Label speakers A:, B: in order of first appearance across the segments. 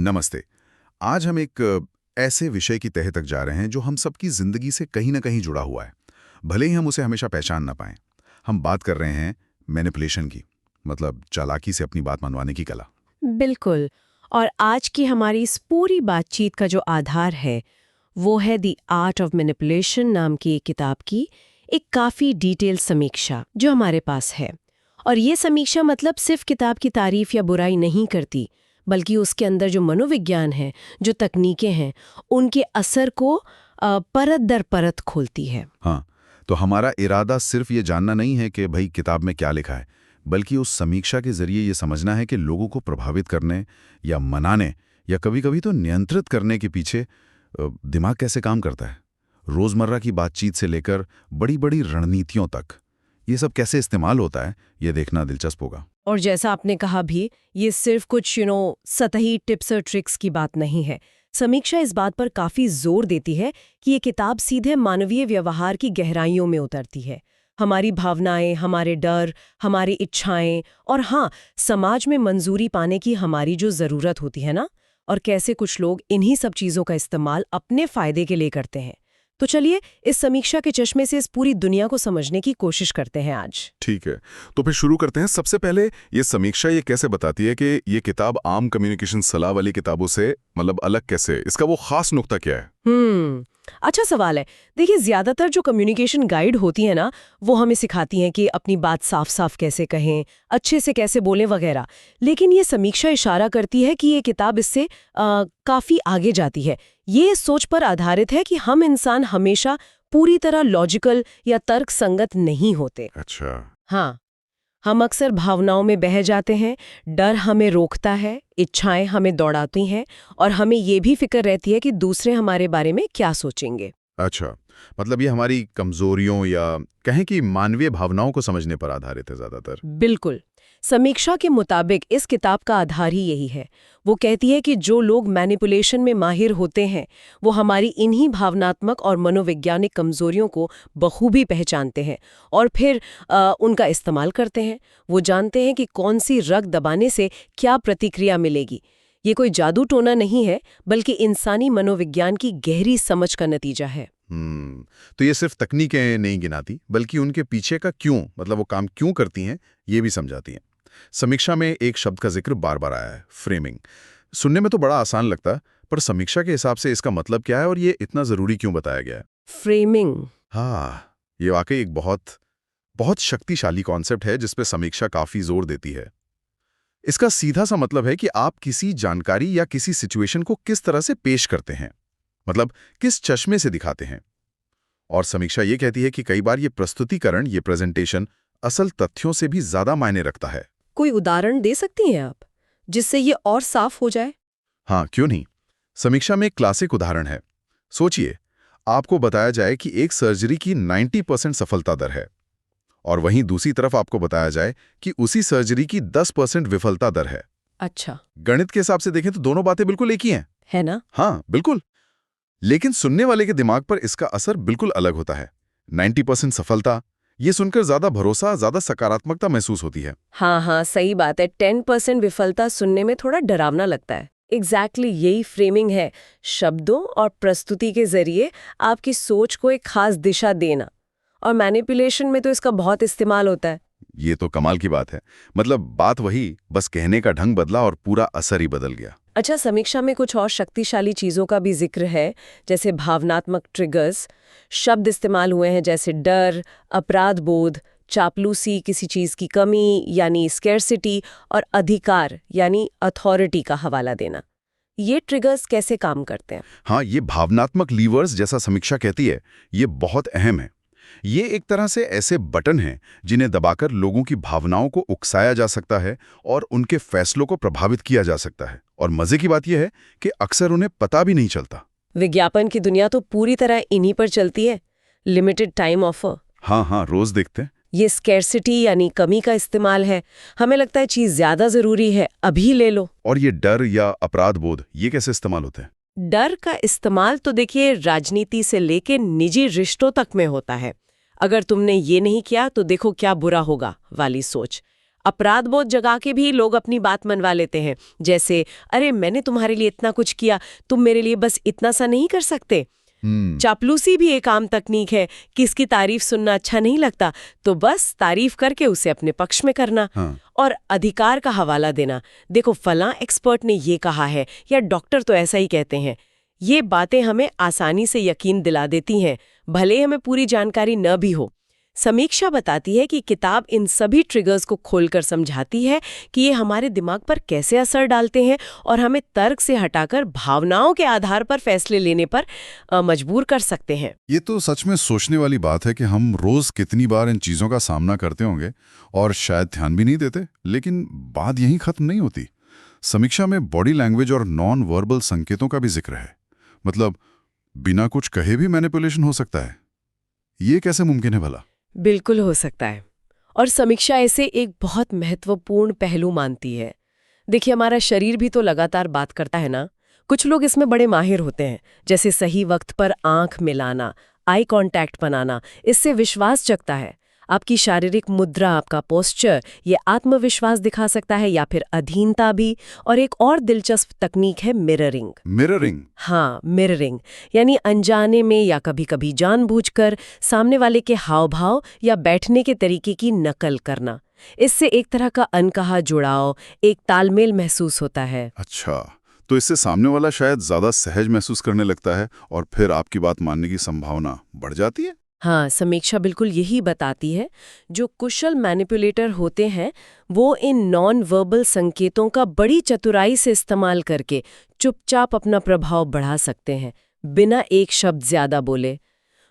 A: नमस्ते। आज हम एक ऐसे विषय की तह तक जा रहे हैं जो हम सबकी जिंदगी से कहीं ना कहीं जुड़ा हुआ है, भले ही हम उसे हमेशा पहचान ना पाएं। हम बात कर रहे हैं मैनिपुलेशन की, मतलब चालाकी से अपनी बात मनवाने की कला।
B: बिल्कुल। और आज की हमारी इस पूरी बातचीत का जो आधार है वो है द आर्ट ऑफ मैनिपुलेशन नाम की एक किताब की एक काफ़ी डिटेल समीक्षा जो हमारे पास है। और ये समीक्षा मतलब सिर्फ किताब की तारीफ या बुराई नहीं करती, बल्कि उसके अंदर जो मनोविज्ञान है, जो तकनीकें हैं, उनके असर को परत दर परत खोलती है।
A: हाँ, तो हमारा इरादा सिर्फ ये जानना नहीं है कि भाई किताब में क्या लिखा है, बल्कि उस समीक्षा के जरिए ये समझना है कि लोगों को प्रभावित करने या मनाने या कभी-कभी तो नियंत्रित करने के पीछे दिमाग कैसे काम करता है। रोजमर्रा की बातचीत से लेकर बड़ी-बड़ी रणनीतियों तक ये सब कैसे इस्तेमाल होता है, ये देखना दिलचस्प होगा।
B: और जैसा आपने कहा भी, ये सिर्फ कुछ सतही टिप्स और ट्रिक्स की बात नहीं है। समीक्षा इस बात पर काफी जोर देती है कि ये किताब सीधे मानवीय व्यवहार की गहराइयों में उतरती है। हमारी भावनाएं, हमारे डर, हमारी इच्छाएं और हाँ, समाज में मंजूरी पाने की हमारी जो जरूरत होती है ना, और कैसे कुछ लोग इन्हीं सब चीजों का इस्तेमाल अपने फायदे के लिए करते हैं। तो चलिए इस समीक्षा के चश्मे से इस पूरी दुनिया को समझने की कोशिश करते हैं आज।
C: ठीक है, तो फिर शुरू करते हैं। सबसे पहले ये समीक्षा ये कैसे बताती है कि ये किताब आम कम्युनिकेशन सलाह वाली किताबों से मतलब अलग कैसे, इसका वो खास नुक्ता क्या है?
B: अच्छा सवाल है। देखिए, ज्यादातर जो कम्युनिकेशन गाइड होती है ना, वो हमें सिखाती हैं कि अपनी बात साफ साफ कैसे कहें, अच्छे से कैसे बोलें वगैरह। लेकिन ये समीक्षा इशारा करती है कि ये किताब इससे काफी आगे जाती है। ये सोच पर आधारित है कि हम इंसान हमेशा पूरी तरह लॉजिकल या तर्क संगत नहीं होते।
C: अच्छा।
B: हाँ, हम अक्सर भावनाओं में बह जाते हैं, डर हमें रोकता है, इच्छाएं हमें दौड़ाती हैं, और हमें ये भी फिक्र रहती है कि दूसरे हमारे बारे में क्या सोचेंगे।
C: अच्छा, मतलब ये हमारी कमजोरियों या कहें कि मानवीय भावनाओं को समझने पर आधारित है ज्यादातर।
B: बिल्कुल। समीक्षा के मुताबिक इस किताब का आधार ही यही है। वो कहती है कि जो लोग मैनिपुलेशन में माहिर होते हैं, वो हमारी इन्हीं भावनात्मक और मनोवैज्ञानिक कमजोरियों को बखूबी पहचानते हैं और फिर उनका इस्तेमाल करते हैं। वो जानते हैं कि कौन सी रग दबाने से क्या प्रतिक्रिया मिलेगी। ये कोई जादू टोना नहीं है, बल्कि इंसानी मनोविज्ञान की गहरी समझ का नतीजा है।
C: तो ये सिर्फ तकनीकें नहीं गिनाती, बल्कि उनके पीछे का क्यों, मतलब वो काम क्यों करती हैं, ये भी समझाती हैं। समीक्षा में एक शब्द का जिक्र बार बार आया है, फ्रेमिंग। सुनने में तो बड़ा आसान लगता है, पर समीक्षा के हिसाब से इसका मतलब क्या है और ये इतना जरूरी क्यों बताया गया है?
B: फ्रेमिंग।
C: हाँ, ये वाकई एक बहुत बहुत शक्तिशाली कॉन्सेप्ट है जिसपे समीक्षा काफी जोर देती है। इसका सीधा सा मतलब है कि आप किसी जानकारी या किसी सिचुएशन को किस तरह से पेश करते हैं, मतलब किस चश्मे से दिखाते हैं। और समीक्षा ये कहती है कि कई बार ये प्रस्तुतिकरण, ये प्रेजेंटेशन असल तथ्यों से भी ज्यादा मायने रखता है।
B: कोई उदाहरण दे सकती हैं आप, जिससे ये और साफ हो जाए?
C: हाँ, क्यों नहीं। समीक्षा में एक क्लासिक उदाहरण है। सोचिए, आपको बताया जाए कि एक सर्जरी की 90% सफलता दर है और वहीं दूसरी तरफ आपको बताया जाए कि उसी सर्जरी की 10% विफलता दर है।
B: अच्छा।
C: गणित के हिसाब से देखें तो दोनों बातें बिल्कुल एक ही हैं,
B: है ना?
C: हाँ बिल्कुल। लेकिन सुनने वाले के दिमाग पर इसका असर बिल्कुल अलग होता है। 90% सफलता, ये सुनकर ज्यादा भरोसा, ज्यादा सकारात्मकता महसूस होती है।
B: हाँ, सही बात है। 10% विफलता सुनने में थोड़ा डरावना लगता है। एग्जैक्टली यही फ्रेमिंग है, शब्दों और प्रस्तुति के जरिए आपकी सोच को एक खास दिशा देना। और मैनिपुलेशन में तो इसका बहुत इस्तेमाल होता है।
C: ये तो कमाल की बात है। मतलब बात वही, बस कहने का ढंग बदला और पूरा असर ही बदल गया।
B: अच्छा, समीक्षा में कुछ और शक्तिशाली चीजों का भी जिक्र है, जैसे भावनात्मक ट्रिगर्स। शब्द इस्तेमाल हुए हैं जैसे डर, अपराध बोध, चापलूसी, किसी चीज की कमी यानी स्कैर्सिटी, और अधिकार यानी अथॉरिटी का हवाला देना। ये ट्रिगर्स कैसे काम करते हैं?
C: हाँ, ये भावनात्मक लीवर्स, जैसा समीक्षा कहती है, ये बहुत अहम है। ये एक तरह से ऐसे बटन हैं जिन्हें दबाकर लोगों की भावनाओं को उकसाया जा सकता है और उनके फैसलों को प्रभावित किया जा सकता है। और मजे की बात यह है कि अक्सर उन्हें पता भी नहीं चलता।
B: विज्ञापन की दुनिया तो पूरी तरह इन्हीं पर चलती है। Limited time offer.
C: हाँ, रोज देखते हैं।
B: ये स्कैर्सिटी यानी कमी का इस्तेमाल है। हमें लगता है चीज ज्यादा जरूरी है, अभी ले लो।
C: और ये डर या अपराध बोध, ये कैसे इस्तेमाल होते हैं?
B: डर का इस्तेमाल तो देखिए राजनीति से लेके निजी रिश्तों तक में होता है। अगर तुमने ये नहीं किया तो देखो क्या बुरा होगा वाली सोच। अपराध बोध जगा के भी लोग अपनी बात मनवा लेते हैं, जैसे अरे मैंने तुम्हारे लिए इतना कुछ किया, तुम मेरे लिए बस इतना सा नहीं कर सकते। चापलूसी भी एक आम तकनीक है। किसकी तारीफ सुनना अच्छा नहीं लगता तो बस तारीफ करके उसे अपने पक्ष में करना। और अधिकार का हवाला देना, देखो फलां एक्सपर्ट ने ये कहा है या डॉक्टर तो ऐसा ही कहते हैं। ये बातें हमें आसानी से यकीन दिला देती हैं, भले हमें पूरी जानकारी न भी हो। समीक्षा बताती है कि किताब इन सभी ट्रिगर्स को खोलकर समझाती है कि ये हमारे दिमाग पर कैसे असर डालते हैं और हमें तर्क से हटाकर भावनाओं के आधार पर फैसले लेने पर मजबूर कर सकते हैं।
C: ये तो सच में सोचने वाली बात है कि हम रोज कितनी बार इन चीजों का सामना करते होंगे और शायद ध्यान भी नहीं देते, लेकिन बात यहीं खत्म नहीं होती। समीक्षा में बॉडी लैंग्वेज और नॉन वर्बल संकेतों का भी जिक्र है। मतलब बिना कुछ कहे भी मैनिपुलेशन हो सकता है। ये कैसे मुमकिन है भला?
B: बिल्कुल हो सकता है, और समीक्षा इसे एक बहुत महत्वपूर्ण पहलू मानती है। देखिए, हमारा शरीर भी तो लगातार बात करता है ना। कुछ लोग इसमें बड़े माहिर होते हैं, जैसे सही वक्त पर आंख मिलाना, आई कांटेक्ट बनाना। इससे विश्वास जगता है। आपकी शारीरिक मुद्रा, आपका पोस्चर, ये आत्मविश्वास दिखा सकता है, या फिर अधीनता भी। और एक और दिलचस्प तकनीक है मिररिंग।
C: मिररिंग?
B: हाँ, मिररिंग यानी अनजाने में या कभी-कभी जानबूझकर सामने वाले के हाव भाव या बैठने के तरीके की नकल करना। इससे एक तरह का अनकहा जुड़ाव, एक तालमेल महसूस होता है।
C: अच्छा, तो इससे सामने वाला शायद ज्यादा सहज महसूस करने लगता है और फिर आपकी बात मानने की संभावना बढ़ जाती है।
B: हाँ, समीक्षा बिल्कुल यही बताती है। जो कुशल मैनिपुलेटर होते हैं वो इन नॉन वर्बल संकेतों का बड़ी चतुराई से इस्तेमाल करके चुपचाप अपना प्रभाव बढ़ा सकते हैं, बिना एक शब्द ज्यादा बोले।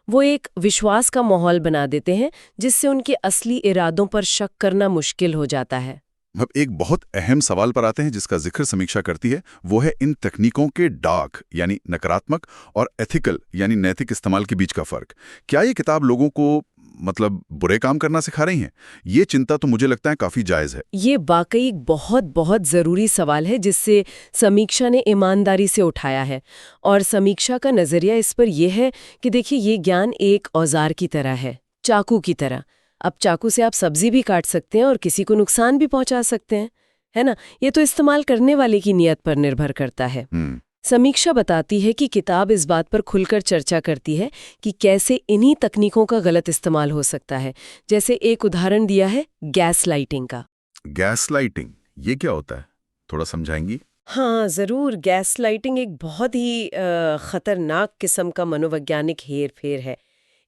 B: वो एक विश्वास का माहौल बना देते हैं जिससे उनके असली इरादों पर शक करना मुश्किल हो जाता है।
C: अब एक बहुत अहम सवाल पर आते हैं जिसका जिक्र समीक्षा करती है, वो है इन तकनीकों के डार्क यानी नकारात्मक और एथिकल यानी नैतिक इस्तेमाल के बीच का फर्क। क्या ये किताब लोगों को मतलब बुरे काम करना सिखा रही हैं? ये चिंता तो मुझे लगता है काफी जायज है।
B: ये वाकई एक बहुत बहुत जरूरी सवाल है जिससे समीक्षा ने ईमानदारी से उठाया है। और समीक्षा का नजरिया इस पर यह है कि देखिए, ये ज्ञान एक औजार की तरह है, चाकू की तरह। अब चाकू से आप सब्जी भी काट सकते हैं और किसी को नुकसान भी पहुंचा सकते हैं, है ना। ये तो इस्तेमाल करने वाले की नियत पर निर्भर करता है। समीक्षा बताती है कि किताब इस बात पर खुलकर चर्चा करती है कि कैसे इन्हीं तकनीकों का गलत इस्तेमाल हो सकता है। जैसे एक उदाहरण दिया है गैस लाइटिंग का।
C: गैस लाइटिंग, ये क्या होता है? थोड़ा समझाएंगी?
B: हाँ ज़रूर। गैस लाइटिंग एक बहुत ही खतरनाक किस्म का मनोवैज्ञानिक हेरफेर है।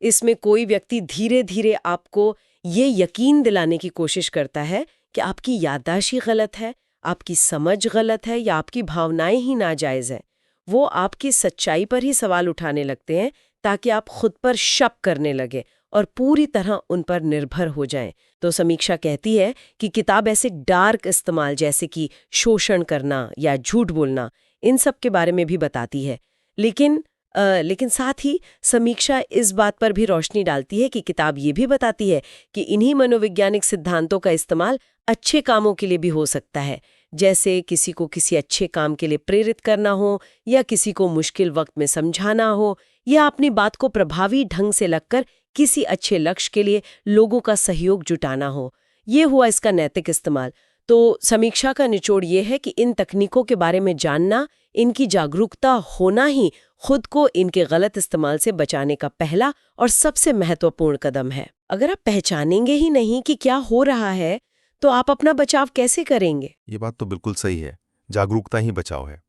B: इसमें कोई व्यक्ति धीरे धीरे आपको ये यकीन दिलाने की कोशिश करता है कि आपकी याददाश्त ही गलत है, आपकी समझ गलत है, या आपकी भावनाएं ही नाजायज़ हैं। वो आपकी सच्चाई पर ही सवाल उठाने लगते हैं ताकि आप खुद पर शक करने लगे और पूरी तरह उन पर निर्भर हो जाएं। तो समीक्षा कहती है कि किताब ऐसे डार्क इस्तेमाल जैसे कि शोषण करना या झूठ बोलना, इन सब के बारे में भी बताती है। लेकिन साथ ही समीक्षा इस बात पर भी रोशनी डालती है कि किताब ये भी बताती है कि इन्हीं मनोवैज्ञानिक सिद्धांतों का इस्तेमाल अच्छे कामों के लिए भी हो सकता है। जैसे किसी को किसी अच्छे काम के लिए प्रेरित करना हो, या किसी को मुश्किल वक्त में समझाना हो, या अपनी बात को प्रभावी ढंग से लगकर किसी अच्छे लक्ष्य के लिए लोगों का सहयोग जुटाना हो। ये हुआ इसका नैतिक इस्तेमाल। तो समीक्षा का निचोड़ ये है कि इन तकनीकों के बारे में जानना, इनकी जागरूकता होना ही खुद को इनके गलत इस्तेमाल से बचाने का पहला और सबसे महत्वपूर्ण कदम है। अगर आप पहचानेंगे ही नहीं कि क्या हो रहा है तो आप अपना बचाव कैसे करेंगे?
D: ये बात तो बिल्कुल सही है, जागरूकता ही बचाव है।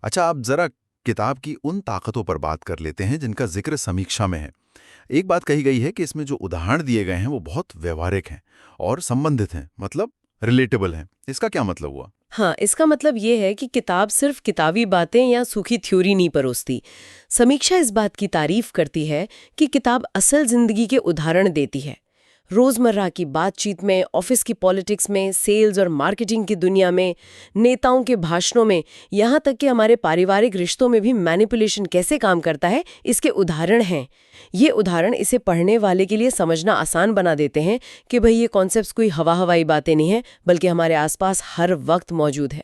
D: अच्छा, आप जरा किताब की उन ताकतों पर बात कर लेते हैं जिनका जिक्र समीक्षा में है। एक बात कही गई है कि इसमें जो उदाहरण दिए गए हैं वो बहुत व्यवहारिक हैं और संबंधित हैं, मतलब रिलेटेबल हैं। इसका क्या मतलब हुआ?
B: हाँ, इसका मतलब ये है कि किताब सिर्फ किताबी बातें या सूखी थ्योरी नहीं परोसती। समीक्षा इस बात की तारीफ करती है कि किताब असल जिंदगी के उदाहरण देती है। रोजमर्रा की बातचीत में, ऑफिस की पॉलिटिक्स में, सेल्स और मार्केटिंग की दुनिया में, नेताओं के भाषणों में, यहाँ तक कि हमारे पारिवारिक रिश्तों में भी मैनिपुलेशन कैसे काम करता है, इसके उदाहरण हैं। ये उदाहरण इसे पढ़ने वाले के लिए समझना आसान बना देते हैं कि भाई ये कॉन्सेप्ट्स कोई हवाई बातें नहीं हैं, बल्कि हमारे आसपास हर वक्त मौजूद है।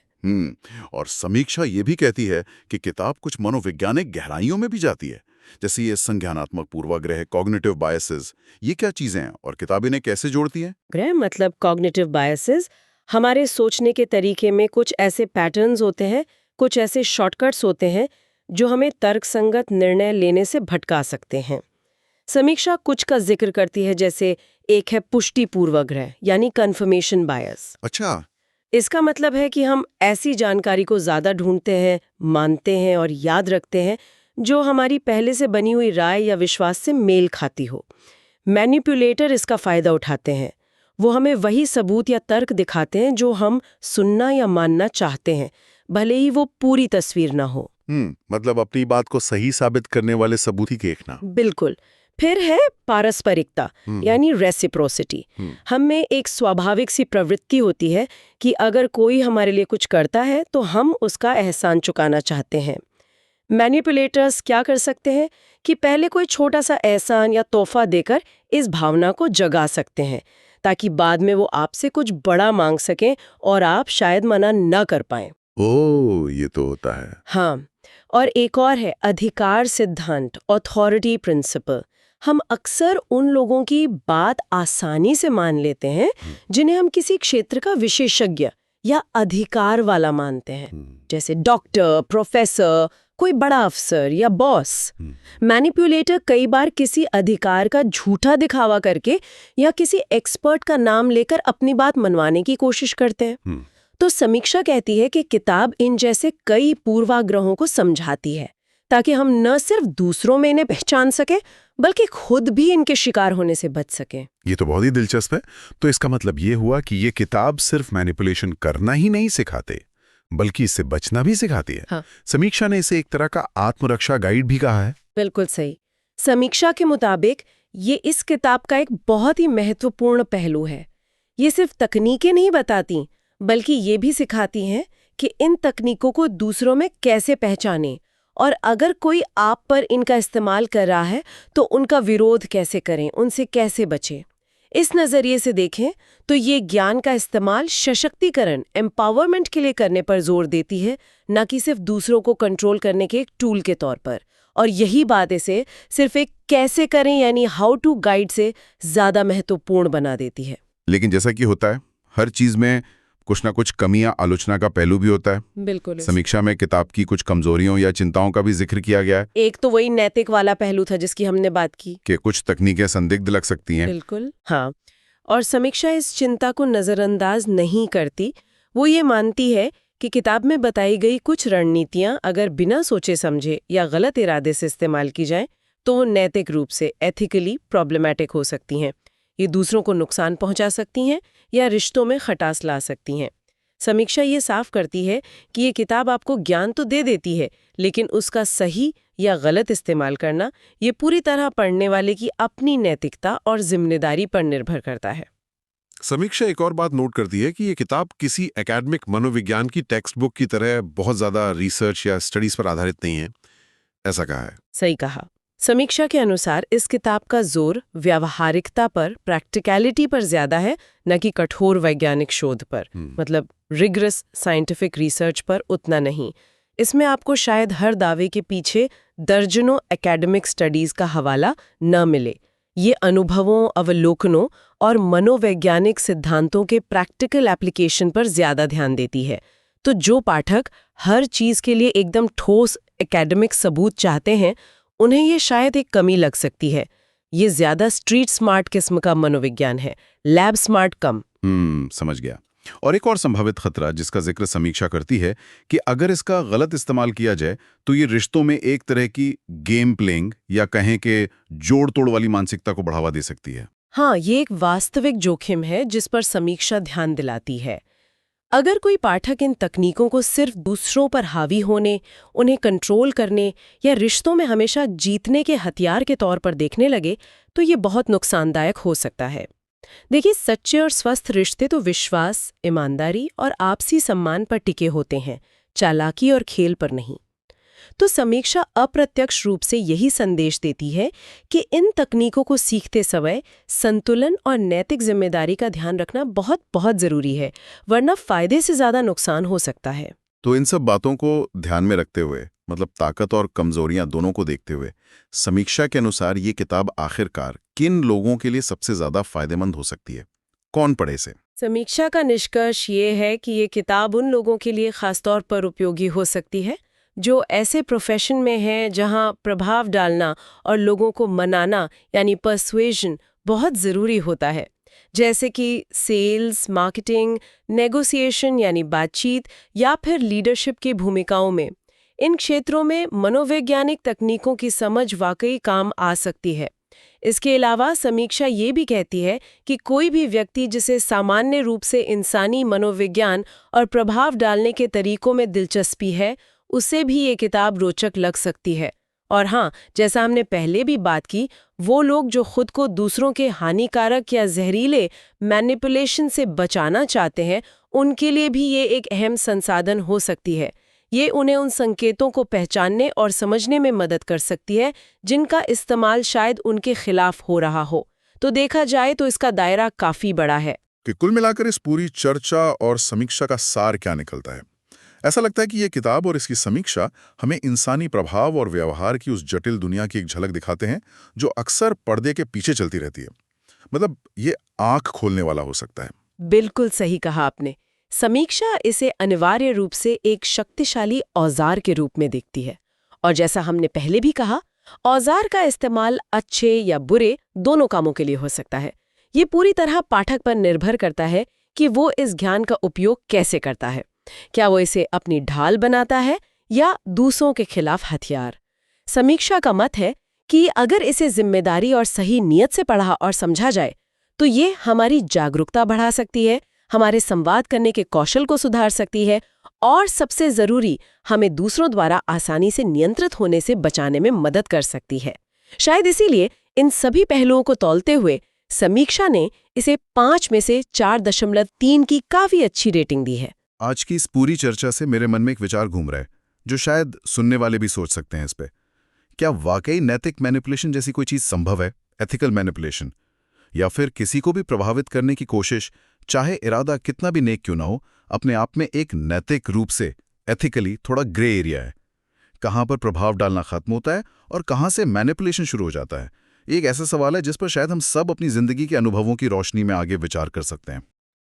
C: और समीक्षा ये भी कहती है कि किताब कुछ मनोवैज्ञानिक गहराइयों में भी जाती है। जैसे ये संज्ञानात्मक पूर्वाग्रह, कॉग्निटिव बायसेस, ये क्या चीजें हैं और किताब इन्हें कैसे जोड़ती है?
B: ग्रह मतलब कॉग्निटिव बायसेस हमारे सोचने के तरीके में कुछ ऐसे पैटर्न्स होते हैं, कुछ ऐसे शॉर्टकट्स होते हैं जो हमें तर्कसंगत निर्णय लेने से भटका सकते हैं। समीक्षा कुछ का जिक्र करती है, जैसे एक है पुष्टि पूर्वाग्रह यानी कन्फर्मेशन बायस।
C: अच्छा।
B: इसका मतलब है कि हम ऐसी जानकारी को ज्यादा ढूंढते हैं, मानते हैं और याद रखते हैं जो हमारी पहले से बनी हुई राय या विश्वास से मेल खाती हो। मैनिपुलेटर इसका फायदा उठाते हैं। वो हमें वही सबूत या तर्क दिखाते हैं जो हम सुनना या मानना चाहते हैं, भले ही वो पूरी तस्वीर ना हो।
C: मतलब अपनी बात को सही साबित करने वाले सबूत ही देखना।
B: बिल्कुल। फिर है पारस्परिकता यानी रेसिप्रोसिटी। हम में एक स्वाभाविक सी प्रवृत्ति होती है कि अगर कोई हमारे लिए कुछ करता है तो हम उसका एहसान चुकाना चाहते हैं। मैनिपुलेटर्स क्या कर सकते हैं कि पहले कोई छोटा सा एहसान या तोहफा देकर इस भावना को जगा सकते हैं, ताकि बाद में वो आपसे कुछ बड़ा मांग सकें और आप शायद मना न कर पाएं।
C: ओह, ये तो होता है।
B: हाँ, और एक और है अधिकार सिद्धांत, ऑथोरिटी प्रिंसिपल। हम अक्सर उन लोगों की बात आसानी से मान लेते हैं जिन्हें हम किसी क्षेत्र का विशेषज्ञ या अधिकार वाला मानते हैं, जैसे डॉक्टर, प्रोफेसर, कोई बड़ा अफसर या बॉस। मैनिपुलेटर कई बार किसी अधिकार का झूठा दिखावा करके या किसी एक्सपर्ट का नाम लेकर अपनी बात मनवाने की कोशिश करते हैं। तो समीक्षा कहती है कि किताब इन जैसे कई पूर्वाग्रहों को समझाती है, ताकि हम न सिर्फ दूसरों में इन्हें पहचान सके बल्कि खुद भी इनके शिकार होने से बच सकें।
C: ये तो बहुत ही दिलचस्प है। तो इसका मतलब ये हुआ कि ये किताब सिर्फ मैनिपुलेशन करना ही नहीं सिखाते, बल्कि इससे बचना भी सिखाती है।
B: हाँ।
C: समीक्षा ने इसे एक तरह का आत्मरक्षा गाइड भी कहा है।
B: बिल्कुल सही। समीक्षा के मुताबिक ये इस किताब का एक बहुत ही महत्वपूर्ण पहलू है। ये सिर्फ तकनीकें नहीं बताती, बल्कि ये भी सिखाती हैं कि इन तकनीकों को दूसरों में कैसे पहचानें, और अगर कोई आप पर इनका इस्तेमाल कर रहा है तो उनका विरोध कैसे करें, उनसे कैसे बचें। इस नज़रिए से देखें तो ये ज्ञान का इस्तेमाल सशक्तिकरण, एम्पावरमेंट के लिए करने पर जोर देती है, न कि सिर्फ दूसरों को कंट्रोल करने के एक टूल के तौर पर। और यही बात इसे सिर्फ एक कैसे करें यानी हाउ टू गाइड से ज़्यादा महत्वपूर्ण बना देती है।
C: लेकिन जैसा कि होता है हर चीज में कुछ ना कुछ कमियां, आलोचना का पहलू भी होता है।
B: बिल्कुल।
C: समीक्षा में किताब की कुछ कमजोरियों या चिंताओं का भी जिक्र किया गया है
B: एक तो वही नैतिक वाला पहलू था जिसकी हमने बात की
C: कि कुछ तकनीकें संदिग्ध लग सकती हैं।
B: बिल्कुल, हाँ। और समीक्षा इस चिंता को नज़रअंदाज नहीं करती। वो ये मानती है कि किताब में बताई गई कुछ रणनीतियां अगर बिना सोचे समझे या गलत इरादे से इस्तेमाल की जाएं तो वो नैतिक रूप से एथिकली प्रॉब्लमैटिक हो सकती हैं। ये दूसरों को नुकसान पहुंचा सकती हैं या रिश्तों में खटास ला सकती हैं। समीक्षा ये साफ करती है कि ये किताब आपको ज्ञान तो दे देती है, लेकिन उसका सही या गलत इस्तेमाल करना ये पूरी तरह पढ़ने वाले की अपनी नैतिकता और जिम्मेदारी पर निर्भर करता है।
C: समीक्षा एक और बात नोट करती है कि ये किताब किसी एकेडमिक मनोविज्ञान की टेक्स्ट बुक की तरह बहुत ज्यादा रिसर्च या स्टडीज पर आधारित नहीं है, ऐसा कहा है।
B: सही कहा। समीक्षा के अनुसार इस किताब का जोर व्यावहारिकता पर, प्रैक्टिकलिटी पर ज्यादा है, न कि कठोर वैज्ञानिक शोध पर, मतलब रिगरस साइंटिफिक रिसर्च पर उतना नहीं। इसमें आपको शायद हर दावे के पीछे दर्जनों एकेडमिक स्टडीज का हवाला न मिले। ये अनुभवों, अवलोकनों और मनोवैज्ञानिक सिद्धांतों के प्रैक्टिकल एप्लीकेशन पर ज्यादा ध्यान देती है। तो जो पाठक हर चीज के लिए एकदम ठोस एकेडमिक सबूत चाहते हैं, उन्हें ये शायद एक कमी लग सकती है। ये ज्यादा स्ट्रीट स्मार्ट किस्म का मनोविज्ञान है, लैब स्मार्ट कम।
C: समझ गया। और एक और संभावित खतरा जिसका जिक्र समीक्षा करती है कि अगर इसका गलत इस्तेमाल किया जाए तो ये रिश्तों में एक तरह की गेम प्लेइंग या कहें कि जोड़ तोड़ वाली मानसिकता को बढ़ावा दे सकती है।
B: हाँ, ये एक वास्तविक जोखिम है जिस पर समीक्षा ध्यान दिलाती है। अगर कोई पाठक इन तकनीकों को सिर्फ दूसरों पर हावी होने, उन्हें कंट्रोल करने या रिश्तों में हमेशा जीतने के हथियार के तौर पर देखने लगे तो ये बहुत नुकसानदायक हो सकता है। देखिए, सच्चे और स्वस्थ रिश्ते तो विश्वास, ईमानदारी और आपसी सम्मान पर टिके होते हैं, चालाकी और खेल पर नहीं। तो समीक्षा अप्रत्यक्ष रूप से यही संदेश देती है कि इन तकनीकों को सीखते समय संतुलन और नैतिक जिम्मेदारी का ध्यान रखना बहुत बहुत जरूरी है, वरना फायदे से ज्यादा नुकसान हो सकता है।
C: तो इन सब बातों को ध्यान में रखते हुए मतलब ताकत और कमजोरियां दोनों को देखते हुए समीक्षा के अनुसार ये किताब आखिरकार किन लोगों के लिए सबसे ज्यादा फायदेमंद हो सकती है? कौन पढ़े इसे?
B: समीक्षा का निष्कर्ष ये है कि ये किताब उन लोगों के लिए खासतौर पर उपयोगी हो सकती है जो ऐसे प्रोफेशन में हैं जहां प्रभाव डालना और लोगों को मनाना यानी पर्सुएजन बहुत ज़रूरी होता है, जैसे कि सेल्स, मार्केटिंग, नेगोशिएशन यानी बातचीत या फिर लीडरशिप की भूमिकाओं में। इन क्षेत्रों में मनोवैज्ञानिक तकनीकों की समझ वाकई काम आ सकती है। इसके अलावा समीक्षा ये भी कहती है कि कोई भी व्यक्ति जिसे सामान्य रूप से इंसानी मनोविज्ञान और प्रभाव डालने के तरीकों में दिलचस्पी है, उसे भी ये किताब रोचक लग सकती है। और हाँ, जैसा हमने पहले भी बात की, वो लोग जो खुद को दूसरों के हानिकारक या जहरीले मैनिपुलेशन से बचाना चाहते हैं, उनके लिए भी ये एक अहम संसाधन हो सकती है। ये उन्हें उन संकेतों को पहचानने और समझने में मदद कर सकती है जिनका इस्तेमाल शायद उनके खिलाफ हो रहा हो। तो देखा जाए तो इसका दायरा काफी बड़ा है।
C: कि कुल मिलाकर इस पूरी चर्चा और समीक्षा का सार क्या निकलता है? ऐसा लगता है कि ये किताब और इसकी समीक्षा हमें इंसानी प्रभाव और व्यवहार की उस जटिल दुनिया की एक झलक दिखाते हैं जो अक्सर पर्दे के पीछे चलती रहती है। मतलब ये आंख खोलने वाला हो सकता है।
B: बिल्कुल सही कहा आपने। समीक्षा इसे अनिवार्य रूप से एक शक्तिशाली औजार के रूप में देखती है, और जैसा हमने पहले भी कहा, औजार का इस्तेमाल अच्छे या बुरे दोनों कामों के लिए हो सकता है। ये पूरी तरह पाठक पर निर्भर करता है कि वो इस ज्ञान का उपयोग कैसे करता है। क्या वो इसे अपनी ढाल बनाता है या दूसरों के खिलाफ हथियार? समीक्षा का मत है कि अगर इसे जिम्मेदारी और सही नीयत से पढ़ा और समझा जाए तो ये हमारी जागरूकता बढ़ा सकती है, हमारे संवाद करने के कौशल को सुधार सकती है और सबसे जरूरी, हमें दूसरों द्वारा आसानी से नियंत्रित होने से बचाने में मदद कर सकती है। शायद इसीलिए इन सभी पहलुओं को तौलते हुए समीक्षा ने इसे 5 में से 4.3 की काफी अच्छी रेटिंग दी है।
C: आज की इस पूरी चर्चा से मेरे मन में एक विचार घूम रहा है जो शायद सुनने वाले भी सोच सकते हैं इस पे। क्या वाकई नैतिक मैनिपुलेशन जैसी कोई चीज संभव है? एथिकल मैनिपुलेशन, या फिर किसी को भी प्रभावित करने की कोशिश, चाहे इरादा कितना भी नेक क्यों ना हो, अपने आप में एक नैतिक रूप से एथिकली थोड़ा ग्रे एरिया है? कहां पर प्रभाव डालना खत्म होता है और कहां से मैनिपुलेशन शुरू हो जाता है? एक ऐसा सवाल है जिस पर शायद हम सब अपनी जिंदगी के अनुभवों की रोशनी में आगे विचार कर सकते हैं।